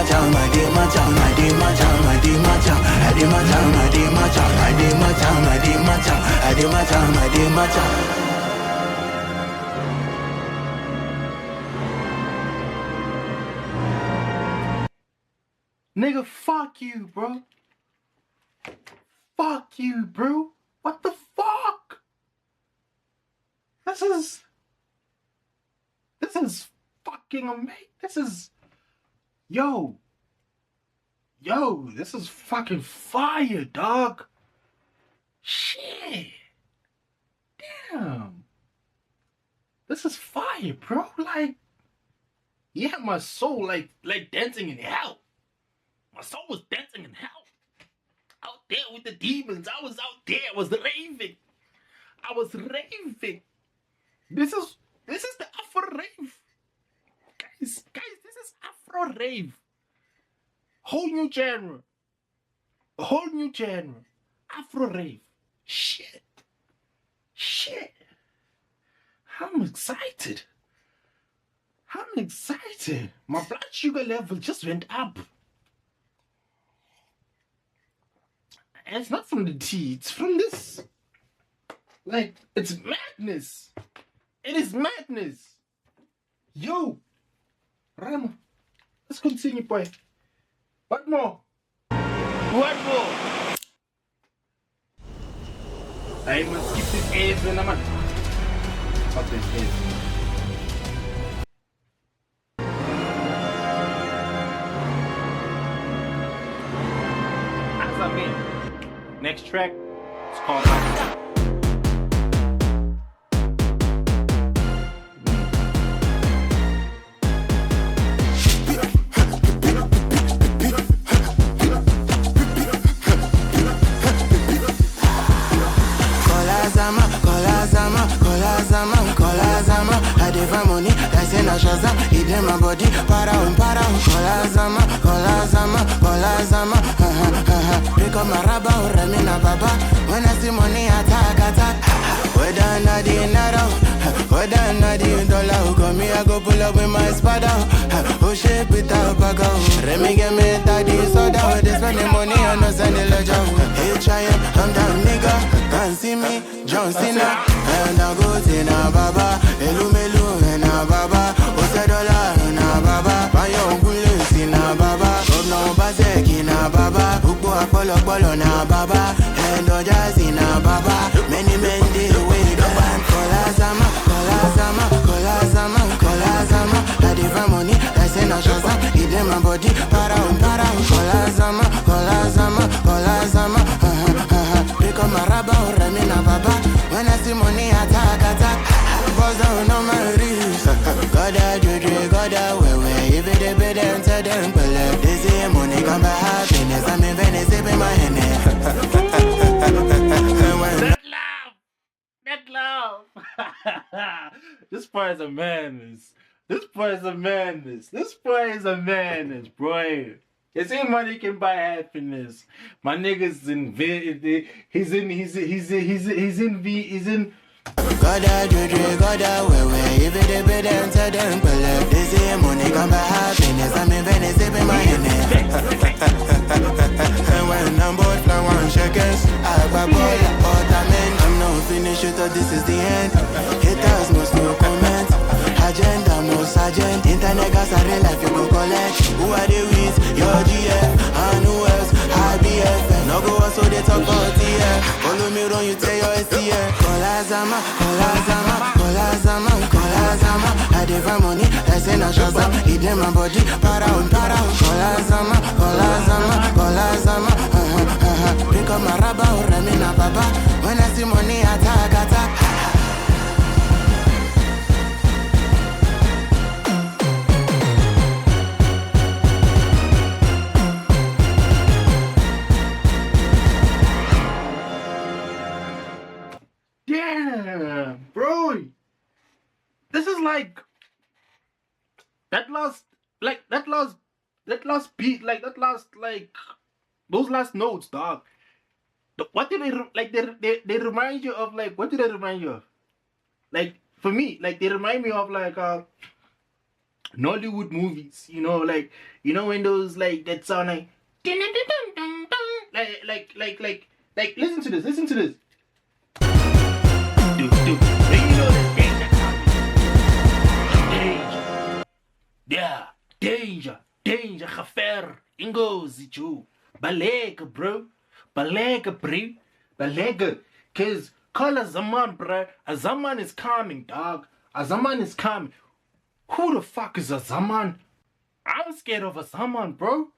my jam, I did my jam, I did my jam, I did my jam, I did my jam, I did my jam, I did my jam, I did my jam, I did my jam, I did my jam. Nigga, fuck you, bro. Fuck you, bro. What the fuck? This is fucking amazing. This is, yo, this is fucking fire, dog. Shit. Damn. This is fire, bro. Like, yeah, my soul like dancing in hell. My soul was dancing in hell. Out there with the demons. I was out there. I was raving. I was raving. This is the Afro rave. Guys, this is Afro rave. Whole new genre. A whole new genre. Afro rave. Shit. I'm excited. My blood sugar level just went up. And it's not from the tea, it's from this. Like, it's madness. It is madness. Yo, Rama, let's continue, boy. What more? I must skip this ass when I'm at. Fuck this ass. As I mean. Next track, it's called Kolazama, I demand money, that's in a Shazam, it in my body, para, Kolazama, pick up my rubber, Remina Baba, when I see money, attack, whether or not the naira, whether or not the dollar, come me, I go pull up with my spada, oh shit, without bago, Remy get me daddy, soda, they spend the money, I no send the ledger, hey, try it, I'm down, nigga, can't see me, John Cena, and I go to na baba, Elumelu, and na baba, Osedola, and na baba, Bayo Gulu, na baba, Governor Bazeki, na baba, Ugo Apollo, na baba, and Ojazi, na baba, many men they wait, Kolazama, I demand money, that's in a Shazam, it in my body, para, Kolazama, pick up my rubber, Remina baba, when I see money, attack, buzz down on my wrist, gotta juju, gotta wewe, if it be them, tell them, but they say money come by happiness, I'm in Venice, in my hand. That love. This boy is a madness. This boy is a madness, bro. You see, money can buy happiness. My nigga's in he's in Gotta juju, gotta wewe, if it be them, tell them, but they say money come by happiness, I'm in Venice, in my hand. When I'm bored, fly 1 seconds, I grab all, I'm not finished, you thought this is the end. Haters must no comment. Agenda, no sergeant. Internet gas are real life, you go collect. Who are they with? Your GF, and who else? IBF. No go so they talk about TF. Follow me run, you tell your STF. Kolazama, I demand money, that's in a Shazam, it in my body, para, Kolazama, pick up my rubber, Remina baba, when I see money, attack. Damn, bro. This is like that last beat, those last notes, dog. What did they remind you of? Like, what did they remind you of? Like, for me, like, they remind me of Nollywood movies, when those like that sound like listen to this. Dude, then you know there's danger coming. Danger, Khafer, Ingozi, Jew. Balega, bro. Balega. Cause call a Zaman, bro. A Zaman is coming, dog. A Zaman is coming. Who the fuck is a Zaman? I'm scared of a Zaman, bro.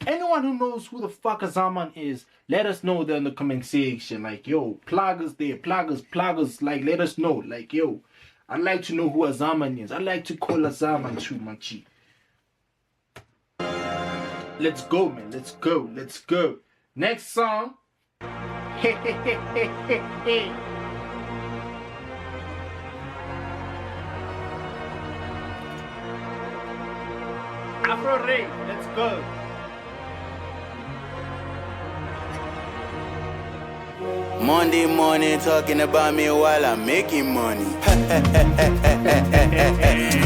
Anyone who knows who the fuck a Zaman is, let us know there in the comment section. Like, yo, pluggers there, pluggers, like, let us know. Like, yo, I'd like to know who a Zaman is. I'd like to call a Zaman too, my G. Let's go, man. Let's go. Next song. Afro Ray, let's go. Monday morning talking about me while I'm making money. I'm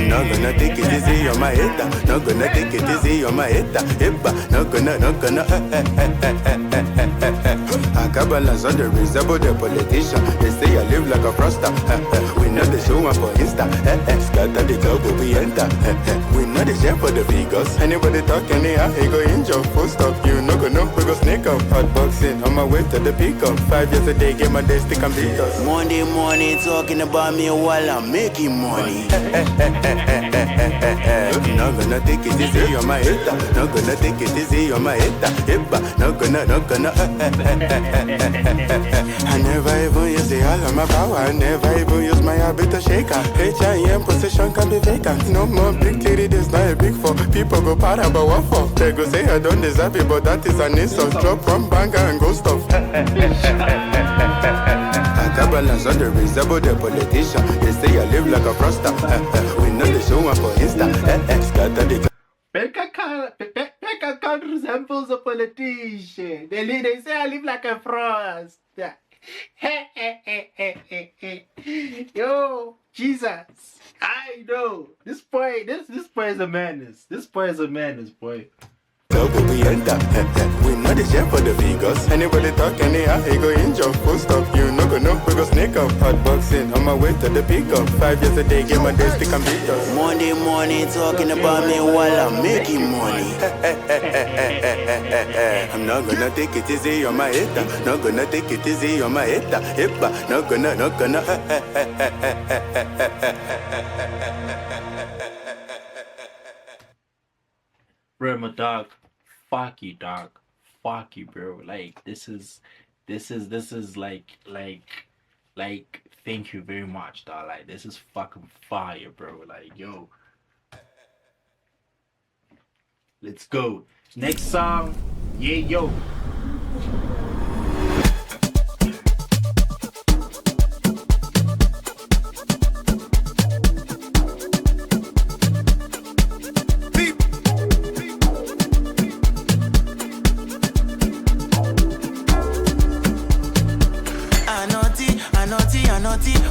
not gonna take it easy on my head. Not gonna take it easy on my head. Not gonna. I got balance on the reservoir, the politician. They say I live like a froster. We know the show one for Insta. Scatter the club where we enter. We know the share for the figures. Anybody talk anyhow, he go injure. Full stop, you no go no, we go snake up. Hot boxing on my way to the pickup. 5 years a day, get my day stick and beat us. Monday morning talking about me while I'm making money. Not gonna take it easy on my head. Not gonna take it easy on my head. Not gonna. I never even use the all of my power. I never even use my habit to shaker. HIM position can be vacant. No more big titty, this not a big four. People go para, but what for? They go say I don't deserve it, but that is an insult. Drop from banger and go stop. I got balance on the reservoir, the politician. They say I live like a froster. We know the show one for Insta. Scatter the Becca can't resembles a politician. They say I live like a frost. Yo, Jesus. I know. This boy is a menace. Boy. we enter. We know the share for the figures. Anybody talk anyhow, he go injure. Full stop, you no go no, we go snake up. Hot boxing on my way to the pickup. 5 years a day, get my day stick and beat us. Monday morning talking about me while I'm making money. I'm not gonna take it easy on my head. Not gonna take it easy on my head. Not gonna. Bro, my dog, fuck you, dog. Fuck you, bro. Like, this is like, thank you very much, dog. Like, this is fucking fire, bro. Like, yo. Let's go. Next song, yeah, yo.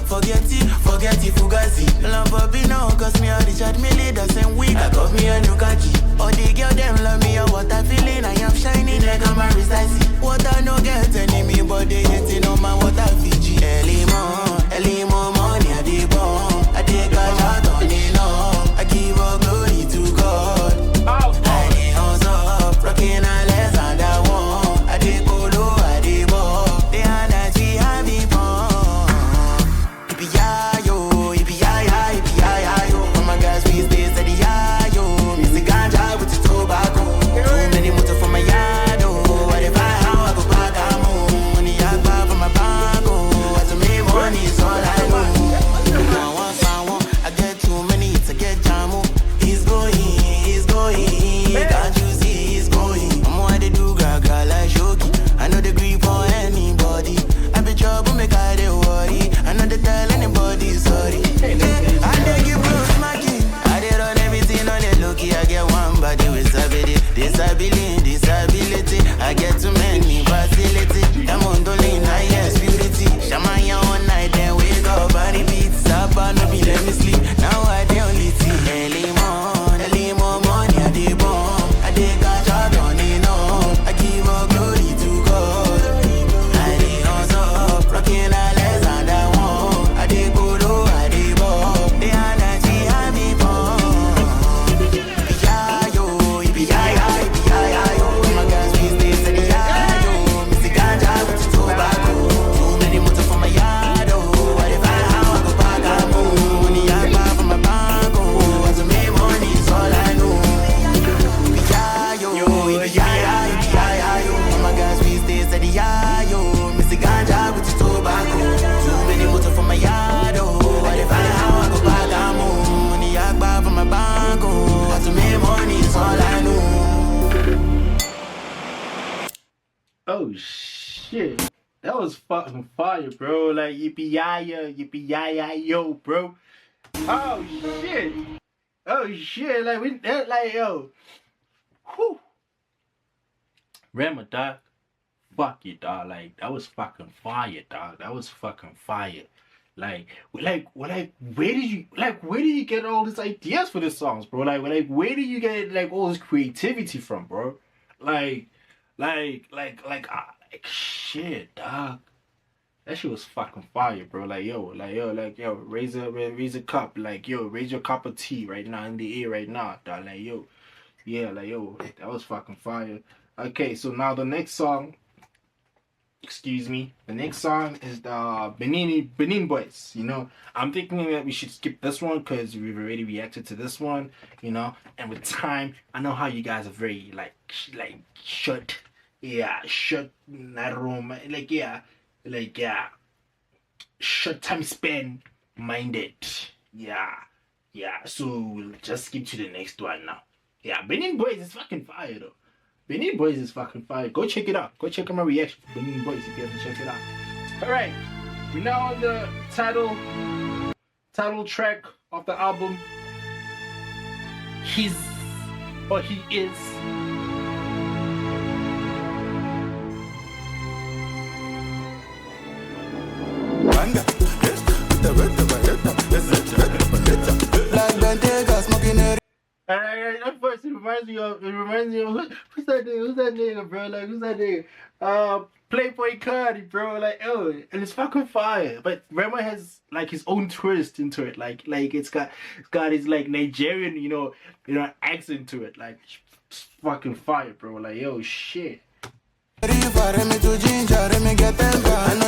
Forget it, Fugazi. Lamborghini now, cause me a Richard Mille, the same week. I got me a new khaki. All the girl them love me, what I feeling, I am shining like I'm a Rizzi. What I know Oh shit. That was fucking fire, bro. Like yippee yo, bro. Oh shit. Oh shit. Like we that like yo. Whew. Rema, dog. Fuck you, dog. Like that was fucking fire, dog. That was fucking fire. Where did you get all these ideas for the songs, bro? Where do you get like all this creativity from, bro? Shit, dog. That shit was fucking fire, bro. Raise a cup, raise your cup of tea right now in the air right now, dog. That was fucking fire. Okay, so now the next song. Excuse me. The next song is the Benin Boys. You know, I'm thinking that we should skip this one because we've already reacted to this one. You know, and with time, I know how you guys are very short in that room. Short time span minded. Yeah. So we'll just skip to the next one now. Yeah, Benin Boys is fucking fire though. Benin Boys is fucking fire. Go check it out. Go check out my reaction to Benin Boys if you haven't checked it out. Alright, we're now on the title track of the album. He is. That first it reminds me of who's that nigga, bro? Like who's that nigga? Playboy Cardi, bro. And it's fucking fire. But Rema has like his own twist into it. Like it's got his like Nigerian, you know, accent to it. Like it's fucking fire, bro. Shit. I don't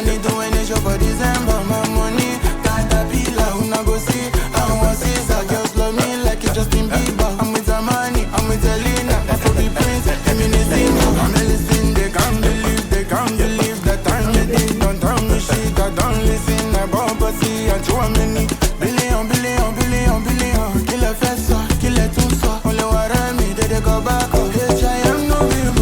need to win show for December. My money, Caterpillar, go see. I want to see girls love me like it's Justin Bieber. I'm with Amani, I'm with Elena, Afrobeat Prince, Eminescence. I'm listening, they can't believe that I'm ready. Don't tell me shit, I don't listen. I bought pussy and show many billion. Kill a fessa, kill a tusa. Only what I mean, they go back. Oh, bitch, I am no people.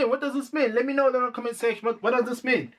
What does this mean? Let me know in the comment section. What does this mean?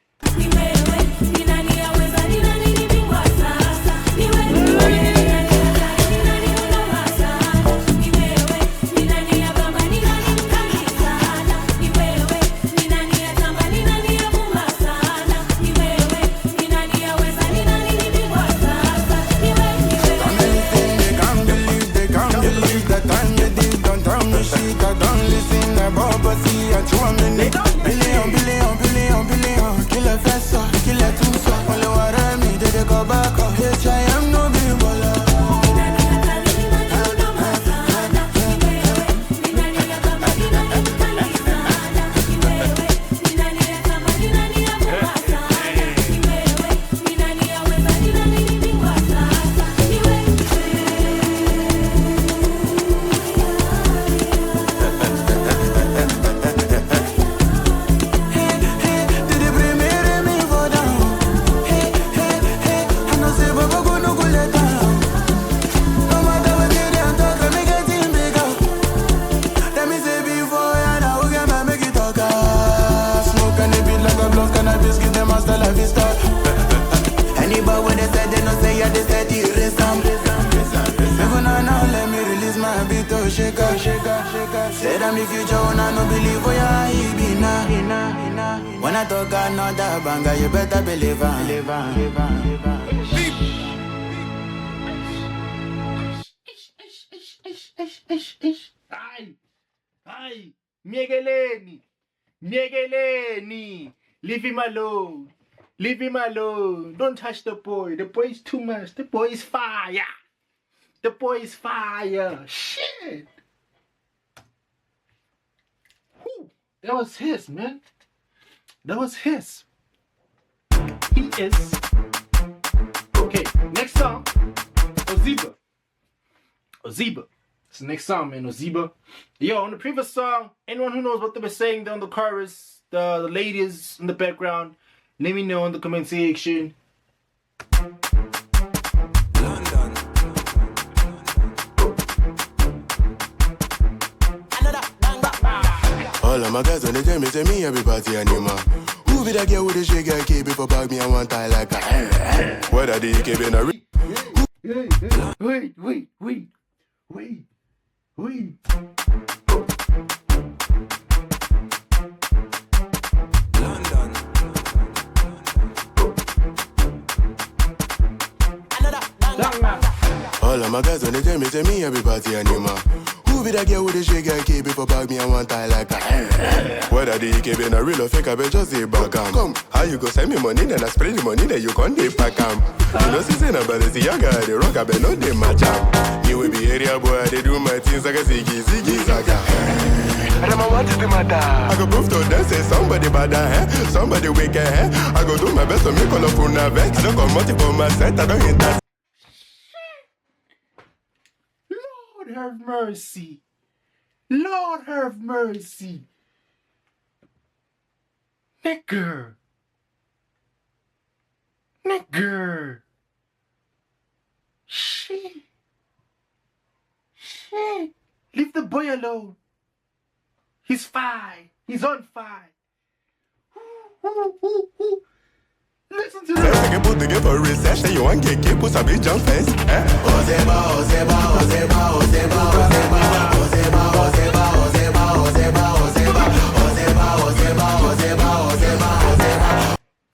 Said I'm the future when I no believe where I be now. When I talk another banger, you better believe Ay, Miegeleni, leave him alone. Leave him alone. Don't touch the boy. The boy is too much. The boy is fire. The boy is fire. Shit. Whew. That was his, man. That was his. He is. Okay, next song. Ozeba. It's the next song, man. Ozeba. Yo, on the previous song, anyone who knows what they were saying there on the chorus, the ladies in the background, let me know in the comment section. All of my guys when they tell me, say me every party animal. Who be that girl with the shake and keep it for bag me and one tie like a what are they keeping a Wait. All of my guys when they tell me, say me every party animal. Who be that girl with the shake and keep it for bag me and one tie like a whether they keeping a real or fake, I bet just say back come, how you go send me money, then I spread the money, then you can't take back you know, see, nobody see young guy, the rock, I bet no they match up. You will be area boy, they do my things like a ziggy, zaga. Rema, what is the matter? I go prove to them, say somebody bad, somebody wicked, I go do my best to make all of una vex. I don't come out for my set, I don't hit that. Lord have mercy. Lord have mercy. Nigger. Shit. Leave the boy alone. He's fine. He's on fire. Listen to that. Take a put together for recession. You want get keep put a big jump fence.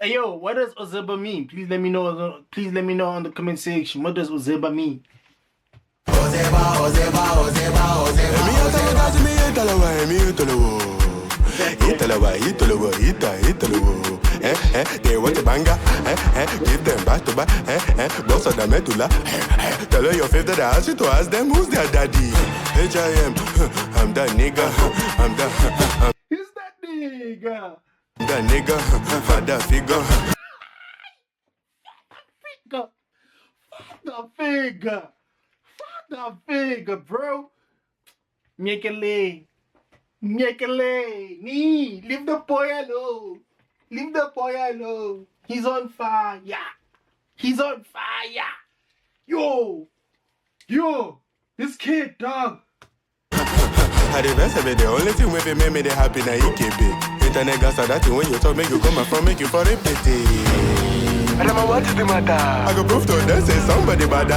Hey yo, what does Ozeba mean? Please let me know. Please let me know on the comment section. What does Ozeba mean? They want the banger, give them back to back, boss of the medulla. Tell her your favorite, I ask you to ask them who's their daddy. H.I.M. I'm that nigga, I'm that. Who's that nigga? That nigga, father figure. Father figure, bro. Nyekele. Leave the boy alone. He's on fire. Yo, this kid, dog. At the best of it, the only thing with it made me happy now you keep it. Internet gas are that thing when you talk, make you come from, make you for a pity. I don't know what is the matter. I go prove to them, say somebody bad,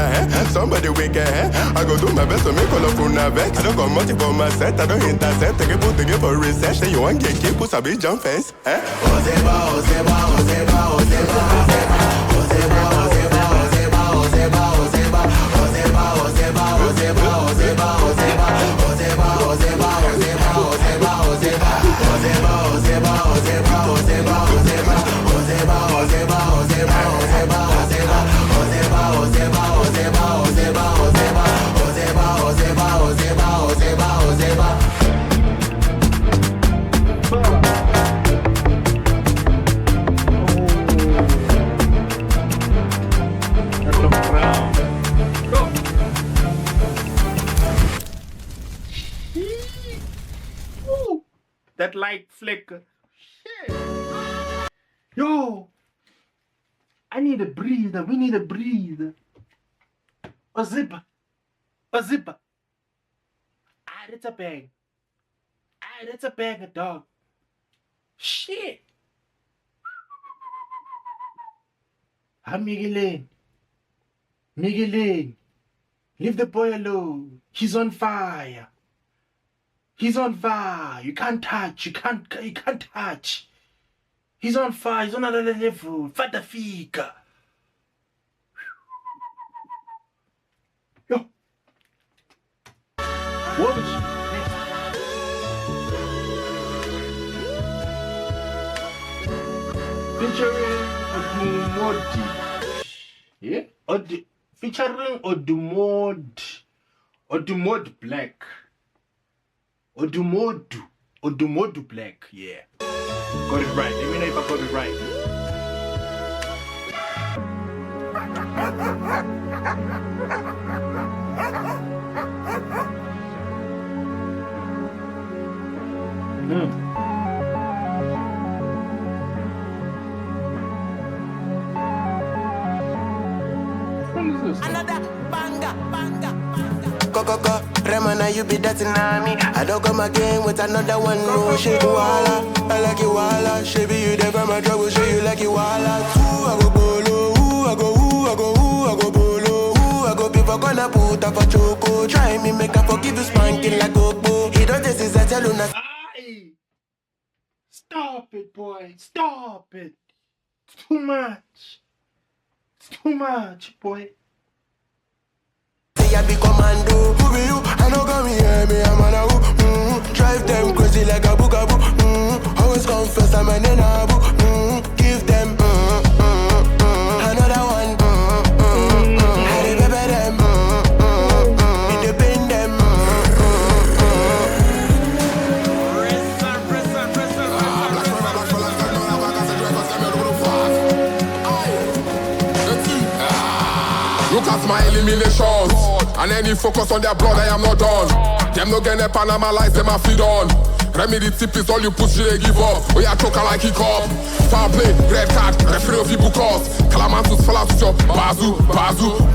somebody wicked, I go do my best to make all of una vex. I don't come out for my set, I don't intercept. Take a put together for recession. You want get keep put a big jump fence, That light flicker. Shit. Yo, I need a breather. We need a breather. A zipper. It's a bag. It's a bag of dog. Shit. Miguelin. Leave the boy alone. He's on fire. You can't touch. He's on fire. He's on another level. Fata fica. Yo. What was featuring Odumodi. Yeah? Featuring Odumod Black. Odumodu Black, yeah. Got it right. Let me know if I got it right. Another banger. Coco, Remana, you be that in me. I don't come again with another one. No shit, wala. I like you, wala. Shabby, you never my trouble. Show you like you, wala. Ooh, I go bolo. Ooh, I go bolo. Ooh, I go people gonna put up a choco. Try me, make up forgive you, spanking like Gobo. He don't this is a tell you. Stop it, boy. Stop it. It's too much. It's too much, boy. I be commando. Who be you? I know come here, me, I'm on a who. Drive them crazy like a bookaboo. Always confess I'm an enabu. Give them another one. I remember them. It depend them. Look at my eliminations. And any focus on their blood, I am not done. Them no get a Panama lights, them a feed on. Remedy tip is all you push, they give up. Oh yeah, choke like kick up. Foul play, red card, referee of people cause. Calamantus fall out with your bazoo.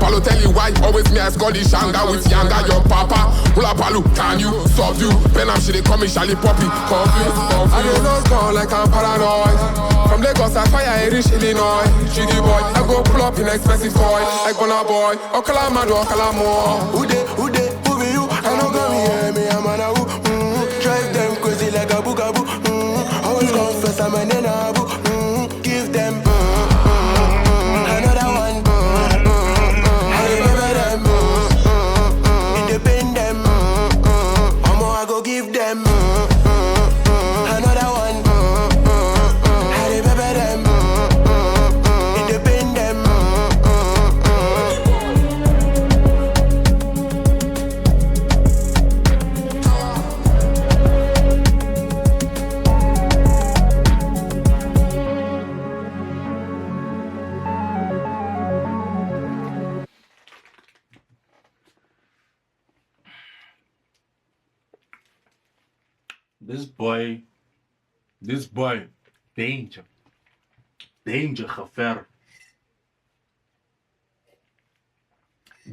Balotelli white, always me as Scotty Shanga with Yanga, your papa. Hula Palu, can you subdue? Benham she they call me Charlie Poppy. Conflict. I don't know gone like I'm paranoid. From Lagos I fire I reach Illinois. GD boy, I go pull up in expensive toy. Like Bonner boy, Okalamado, Okalamo. Who be you? I know come here, me, I'm on a who. Drive them crazy like a bookaboo. Always confess I'm an enabu. Give them another one. I remember them. It depend them. I go give them another one. I remember them. It depend them. This boy, danger, gevaar.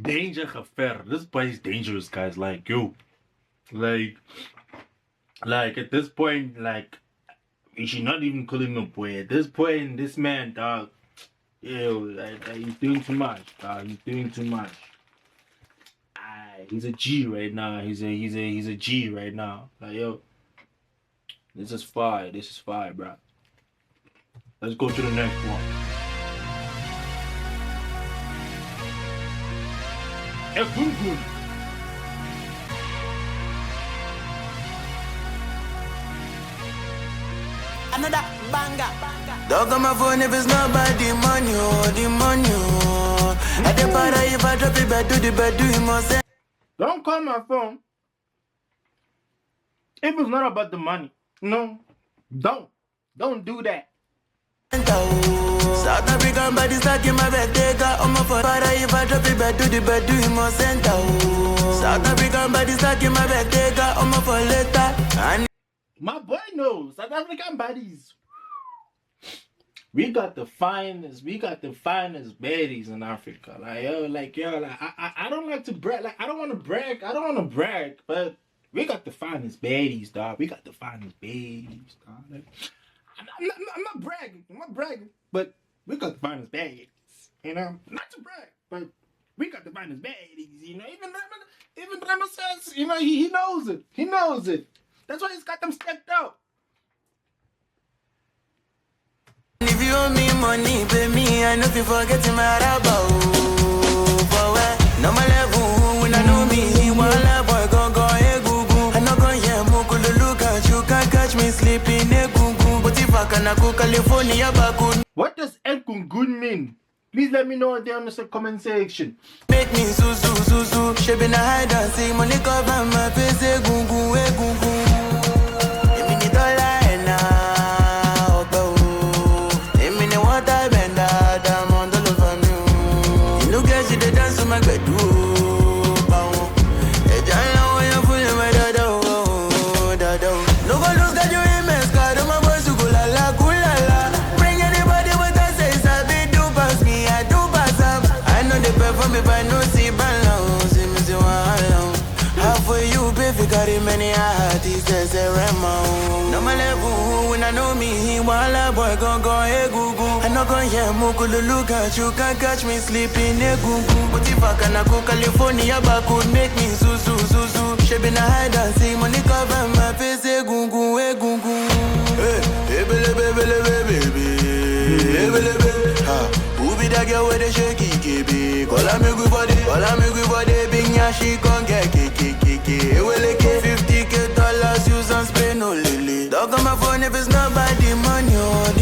Danger, gevaar. This boy is dangerous, guys. Like, yo, like at this point, like, you should not even call him a boy. At this point, this man, dog, yo, like he's doing too much, dog. He's doing too much. He's a G right now. He's a G right now. Like, yo. This is fire, bro. Let's go to the next one. Egungun. Another banger. Don't come my phone if it's not about the money, the money. At the para if I drop it, but do the bed, do it more sense. Don't call my phone if it's not about the money. No, don't do that. South African body stuck in my bed, they got on my phone. Para if I drop it, but do the bed, do it more center. South African body stuck in my bed, they got on my phone later. My boy knows South African bodies. We got the finest baddies in Africa. Like I don't like to brag. Like I don't want to brag, but we got the finest baddies, dog. We got the finest baddies, dog. Like, I'm not bragging, but we got the finest baddies. You know, not to brag, but we got the finest baddies. You know, even Rema says, you know, he knows it. He knows it. That's why he's got them stepped out. If you owe me money, pay me. I know if you forget to my about. For where? No my level, when I know me, one boy go. I know go yeah, mukulu look at you can't catch me sleeping. But if I can go California back. What does Egungun mean? Please let me know down in the comment section. Make me susu, shaping a hide and seek money cover my face, egungun. Me I know me, while a boy gon' go, hey, goo-goo. I no gon' hear mukulu look at you, can't catch me sleeping, hey, goo-goo. But if I can go California, back could make me su-su. She been a hide and see money cover my face, hey, goo-goo, hey, goo-goo. Hey, baby. Who be that girl with the shaky KB? Call her me good body, big nya she gon' get kiki. Well, like 50K dollars, use and spray no lily. Dog on my phone if it's not by the money, I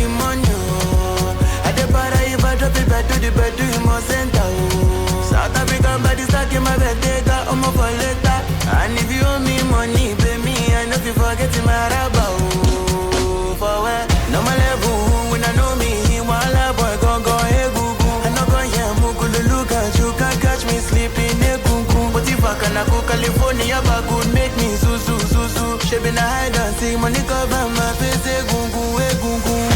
dey para if I drop it back to the bed, you must enter, oh. South African body stuck in my bed, take that on my for later. And if you owe me money, pay me, I know if you forget my rubber, oh. For where? No my level, when I know me, while a boy gon' go, hey, goo-goo. I no gon' hear mukulu look at you, can't catch me sleeping, hey, goo-goo. But if I can go California, back could make me su-su. She been a hide and see money cover my face, hey, goo-goo, hey, goo-goo.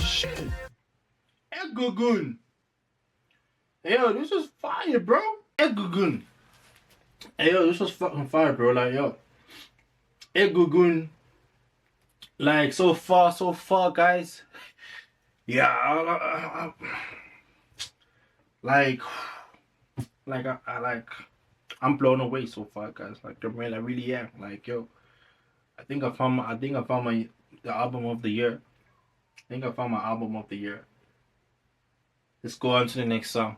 Shit. Egugun. Yo, this was fire, bro. Egugun. Hey, yo, this was fucking fire, bro. Like, yo. Egugun. Like, so far, guys. Yeah, I'm blown away so far, guys. Like, I really am. Like, yo, I think I found the album of the year. My album of the year. Let's go on to the next song.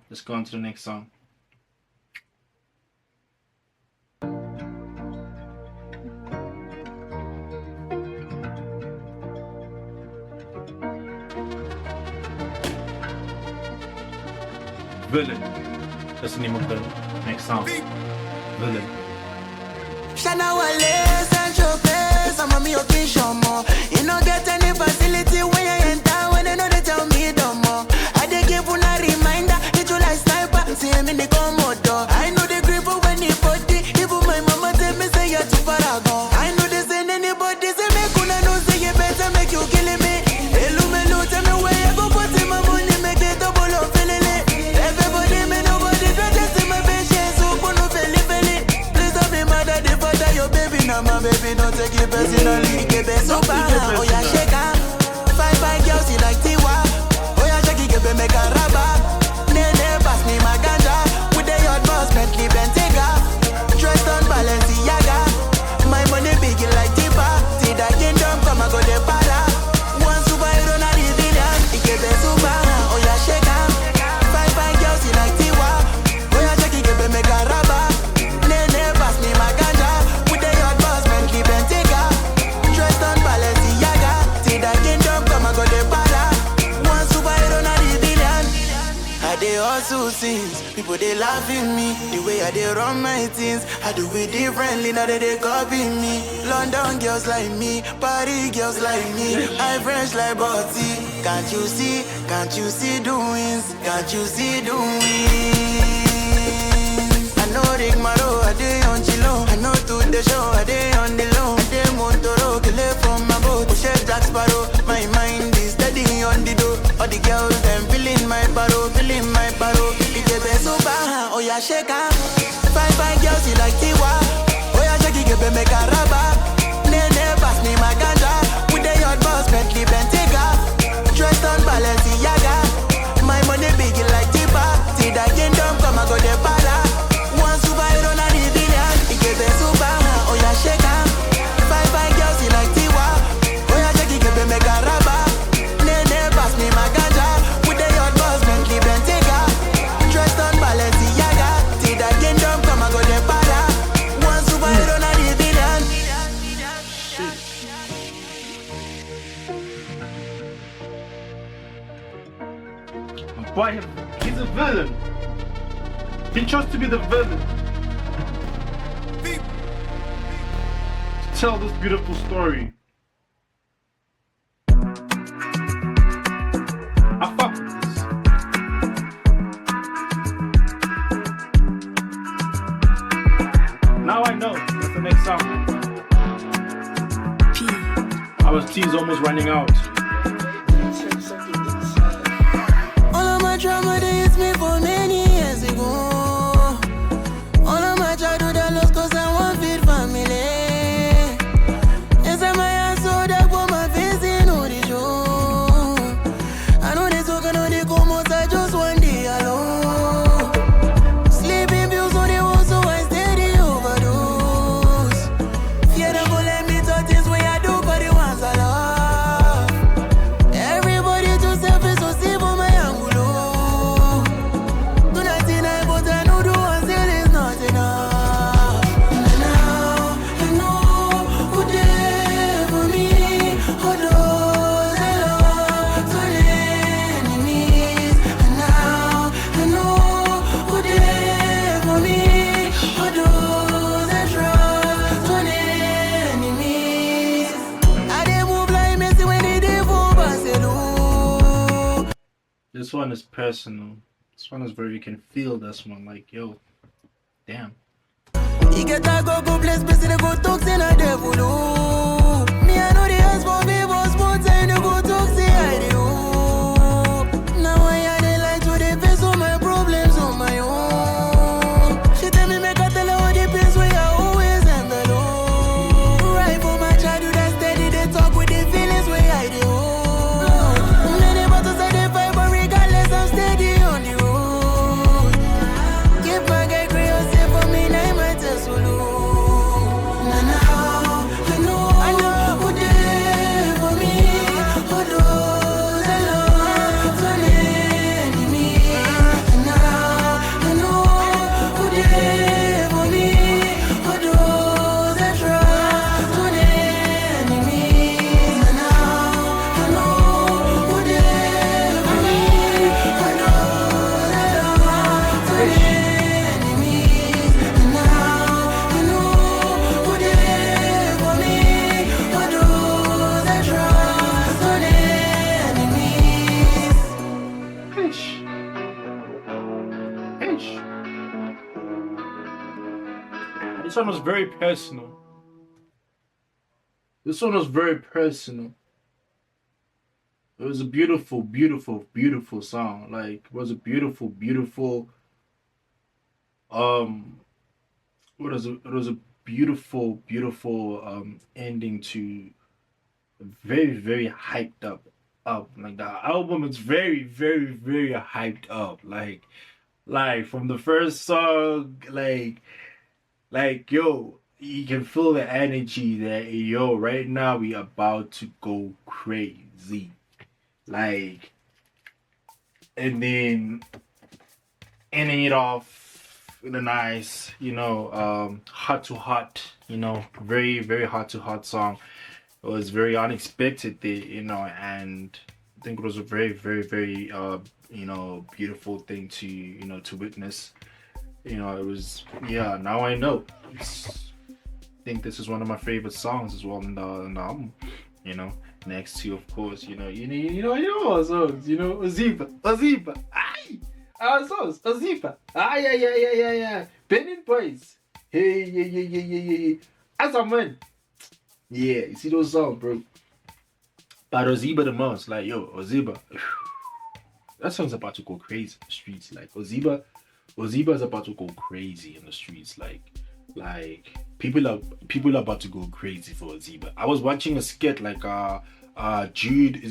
Villain. That's the name of the next song. Villain. Shana Wale, Sancho Place, I'm a me occasion more. You no get any facility when you enter, when they know they tell me no more. I dey give you a reminder, hit you like sniper, see him in the Komodo. I know the grip when he body, even my mama tell me say you're too far ago. I know they send anybody, say me kuna no say you better make you killing me. Hello, tell me where you go put in my money, make it double up, feeling it. Everybody, me nobody, just in my patience, so no feel. Please don't be mad at the father, your baby, now my baby, don't take it personally. Get best so bad, oh yeah, shake her. Five girls, you like Tiwa. Oh yeah, shake it, get make a rubber. Nene, pass me my ganja. With the yard boss, Bentley, Bentayga. Dressed on Balenciaga. My money big like Tipa. See that kingdom, come and go the para. One superhero, not the villain. It get best so bad, oh yeah, shake her. Five girls, you like Tiwa. Oh yeah, shake it, get make a rubber. Nene, pass me my ganja. With the yard boss, Bentley, Bentayga. Dressed on Balenciaga. See that kingdom, come and go the para. One superhero, not the villain. I dey hustle since people they laugh at me. The way I dey run my things, I do it differently. Now they copy me. London girls like me, Paris girls like me. I French like Botti. Can't you see doings? Can't you see doings? I know Rick Maro, I dey on Chilo. I know to the show, I dey on the low. I dey Montoro, kill it from my boat. Push it Jack Sparrow, my mind is steady on the door. All the girls, them feeling my barrow. It get best so bad, oh yeah, shake her. Five girls, you like Tiwa. Oh yeah, shake it, get make a rubber. Nene, pass me my ganja. With the yard boss, Bentley, Bentayga. Dressed on Balenciaga. My money big like Tipa. See that kingdom, come and go the para. One superhero, not the villain. It get best so bad, oh yeah, shake her. Five girls, you like Tiwa. Oh yeah, shake it, get make a rubber. Nene, pass me my ganja. With the yard boss, Bentley, Bentayga. Dressed on Balenciaga. See that kingdom, come and go the para. One superhero, not the villain. Boy, he's a villain. He chose to be the villain. To tell this beautiful story. I fuck with this. Now I know. That's the next song. Our tea's almost running out. this one is personal. This one is where you can feel this one. Like, yo, damn. You get a go place, but they go talk in a devil. Me, I know the house for me was sports, and you go talk, say I do. Now I had a light to the face of my problems on my own. She tell me, make a tell her all the pains where I always am alone. Right for my childhood, I steady, they talk with the feelings where I do. Many battles I dey fight, but regardless, I'm steady on the road. Keep my guy crazy for me, now my test solo. I know who there for me. For those I love, turn enemies. I know who there for me. For those I trust, turn enemies. I know who there for me. For those I love, turn enemies. I know who there for me. For those I trust, turn enemies. Ish. Ish. This one was very personal. This one was very personal. It was a beautiful, beautiful, beautiful song. Like, it was a beautiful, beautiful. What is it? It was a beautiful, beautiful ending to a very, very hyped up. Like the album is very, very, very hyped up. Like from the first song, like yo, you can feel the energy that yo, right now we about to go crazy. Like, and then ending it off with a nice, hot to hot, very, very hot to hot song. It was very unexpected there, and I think it was a very, very, very, beautiful thing to witness. It was, yeah, now I know. I think this is one of my favorite songs as well in the album, next to, of course, our songs, Oziba, our songs, Oziba, yeah, Benin Boys, hey, as a man, yeah, you see those songs, bro. But Oziba the most, like, yo, Oziba, that song's about to go crazy in the streets. Like, Oziba's about to go crazy in the streets. Like people are about to go crazy for Oziba. I was watching a skit like Jude OC.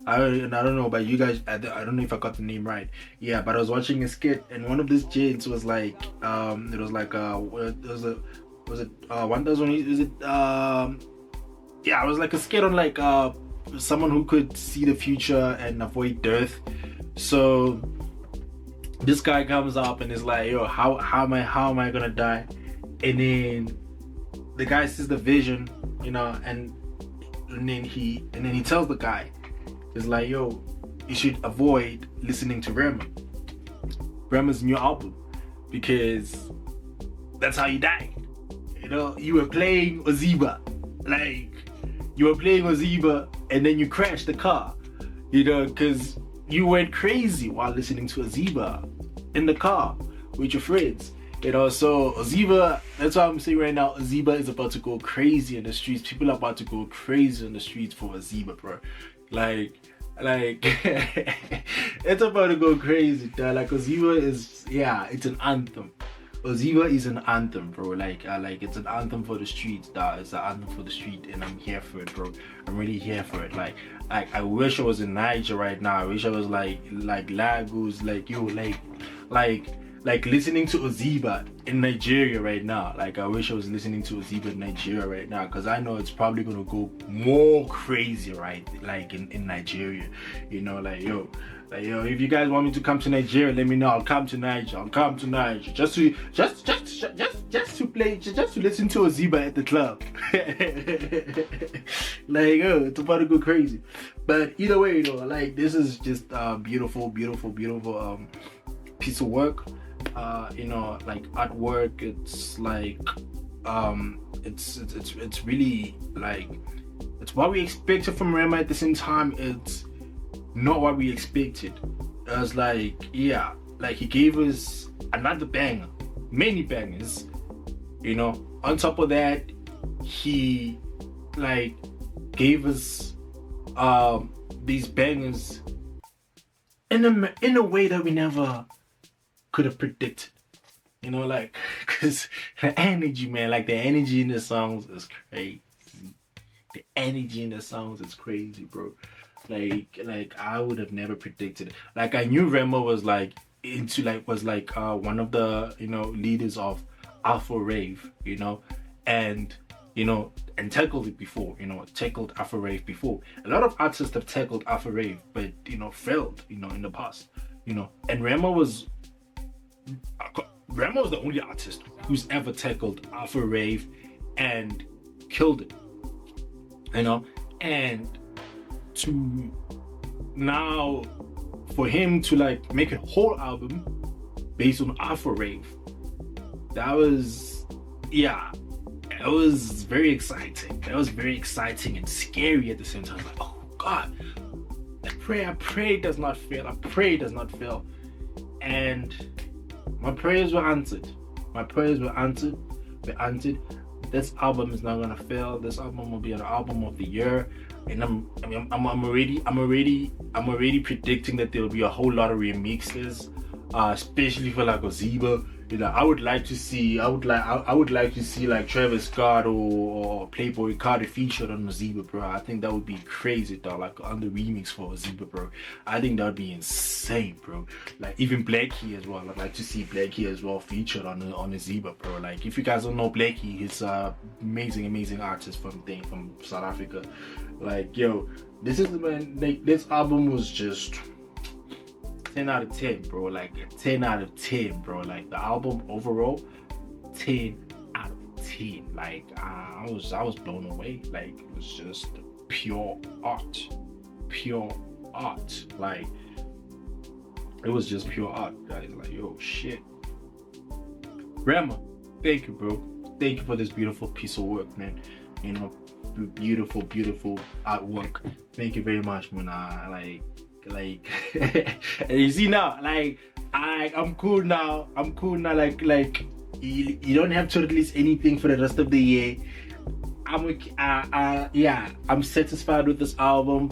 I don't know about you guys. I don't know if I got the name right. Yeah, but I was watching a skit and one of these gents was like it was like was it 1000, is it yeah, it was like a skit on like someone who could see the future and avoid death. So this guy comes up and is like, yo, how am I gonna die? And then the guy sees the vision, and then he tells the guy, he's like, yo, you should avoid listening to Rema's new album, because that's how you died. You were playing Oziba, like you were playing Oziba, and then you crashed the car, because you went crazy while listening to Oziba in the car with your friends. So Oziba, that's why I'm saying right now, Oziba is about to go crazy in the streets. People are about to go crazy in the streets for Oziba, bro. Like it's about to go crazy, dog. Like Oziba is, yeah, it's an anthem. Oziba is an anthem, bro. Like it's an anthem for the streets, dog. It's an anthem for the street, and I'm here for it, bro. I'm really here for it. Like I wish I was in Niger right now. I wish I was like Lagos, like yo, like listening to Oziba in Nigeria right now. Like I wish I was listening to Oziba in Nigeria right now, because I know it's probably gonna go more crazy, right? Like in Nigeria, like yo, if you guys want me to come to Nigeria, let me know. I'll come to Niger. Just to listen to Oziba at the club. Like, yo, it's about to go crazy. But either way, like this is just beautiful piece of work. Like artwork. It's like it's really like it's what we expected from Rema. At the same time, it's not what we expected. It was like, yeah, like he gave us another banger, many bangers, you know. On top of that, he like gave us these bangers in a way that we never could have predicted, you know, like, because the energy, man, like the energy in the songs is crazy. The energy in the songs is crazy, bro. Like I would have never predicted it. Like I knew Rema was like into like one of the, you know, leaders of Afro Rave, you know, and you know, and tackled it before, you know, tackled Afro Rave before. A lot of artists have tackled Afro Rave, but you know, failed, you know, in the past, you know. And Rema was the only artist who's ever tackled Afro Rave and killed it, you know. And to now for him to like make a whole album based on Afro Rave, that was, yeah, it was very exciting. That was very exciting and scary at the same time. Like, oh God, I pray it does not fail. I pray it does not fail. And my prayers were answered. My prayers were answered. This album is not gonna fail. This album will be an album of the year. And I'm already predicting that there will be a whole lot of remixes, especially for like Ozeba. You know, I would like to see like Travis Scott or Playboy Cardi featured on Ozeba, bro. I think that would be crazy, though. Like on the remix for Ozeba, bro. I think that would be insane, bro. Like even Blackie as well. I'd like to see Blackie as well featured on Ozeba, bro. Like if you guys don't know Blackie, he's a amazing artist from South Africa. Like yo, this album was just 10 out of 10, bro. Like 10 out of 10, bro. Like the album overall, 10 out of 10. Like I was blown away. Like it was just pure art. Like it was just pure art, guys. Like yo, shit. Rema, thank you, bro. Thank you for this beautiful piece of work, man. You know, beautiful artwork. Thank you very much, man. Like you see now, like I'm cool now. Like you don't have to release anything for the rest of the year. I'm satisfied with this album.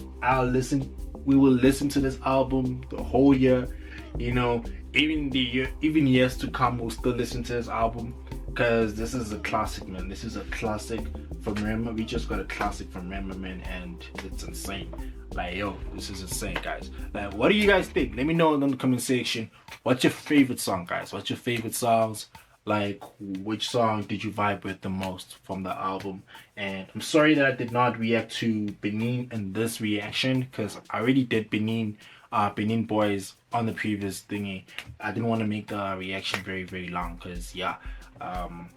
We will listen to this album the whole year, you know. Even years to come, we'll still listen to this album, because this is a classic, man. This is a classic from Rema. We just got a classic from Rema, man, and it's insane. Like yo, this is insane, guys. Like what do you guys think? Let me know in the comment section. What's your favorite song, guys? What's your favorite songs? Like which song did you vibe with the most from the album? And I'm sorry that I did not react to Benin in this reaction, because I already did Benin Boys on the previous thingy. I didn't want to make the reaction very long, because I'm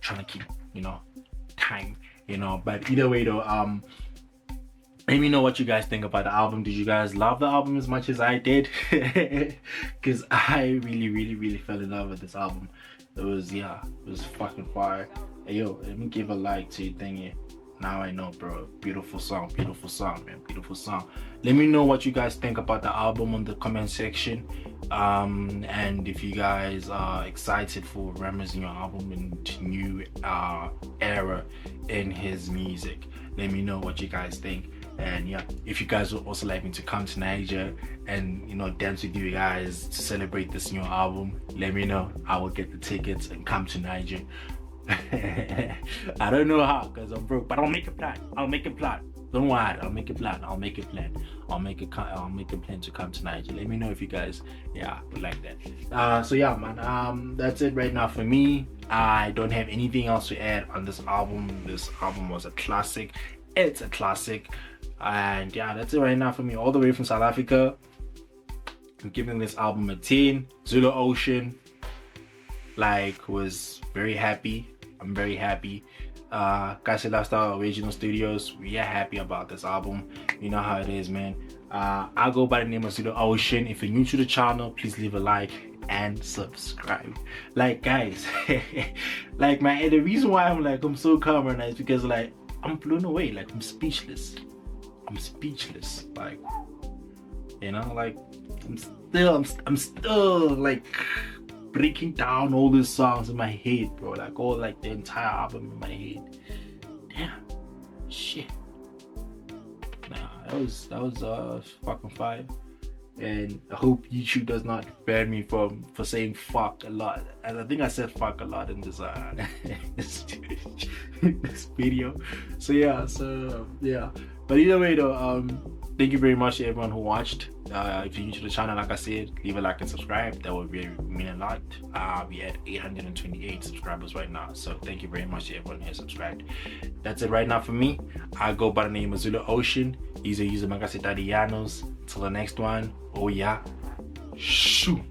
trying to keep, you know, time, you know. But either way though, let me know what you guys think about the album. Did you guys love the album as much as I did? Because I really fell in love with this album. It was fucking fire. Hey yo, let me give a like to your thingy. Now I know, bro. Beautiful song, man. Beautiful song. Let me know what you guys think about the album on the comment section. And if you guys are excited for Rema's new album and new era in his music, let me know what you guys think. And yeah, if you guys would also like me to come to Niger and, you know, dance with you guys to celebrate this new album, let me know. I will get the tickets and come to Niger. I don't know how, because I'm broke, but I'll make a plan. Don't worry, I'll make a plan. I'll make a plan to come to Niger. Let me know if you guys would like that. So yeah, man, that's it right now for me. I don't have anything else to add on this album. This album was a classic. It's a classic. And yeah, that's it right now for me, all the way from South Africa. I'm giving this album a 10. Zulu Ocean, like, was very happy. I'm very happy. Kasi Lifestyle Original Studios, we are happy about this album. You know how it is, man. I go by the name of Zulu Ocean. If you're new to the channel, please leave a like and subscribe. Like, guys, like, man, and the reason why I'm so calm right now is because, like, I'm blown away. Like I'm speechless. Like, you know, like I'm still like breaking down all these songs in my head, bro. Like all like the entire album in my head. Damn, shit. Nah, that was fucking fire. And I hope YouTube does not ban me for saying fuck a lot. And I think I said fuck a lot in this this video. So yeah. But either way though, thank you very much to everyone who watched. If you're new to the channel, like I said, leave a like and subscribe. That would really mean a lot. We at 828 subscribers right now. So thank you very much to everyone who has subscribed. That's it right now for me. I go by the name of Zulu Ocean. He's a user Magasi Dadianos. Till the next one. Oh yeah. Shoo.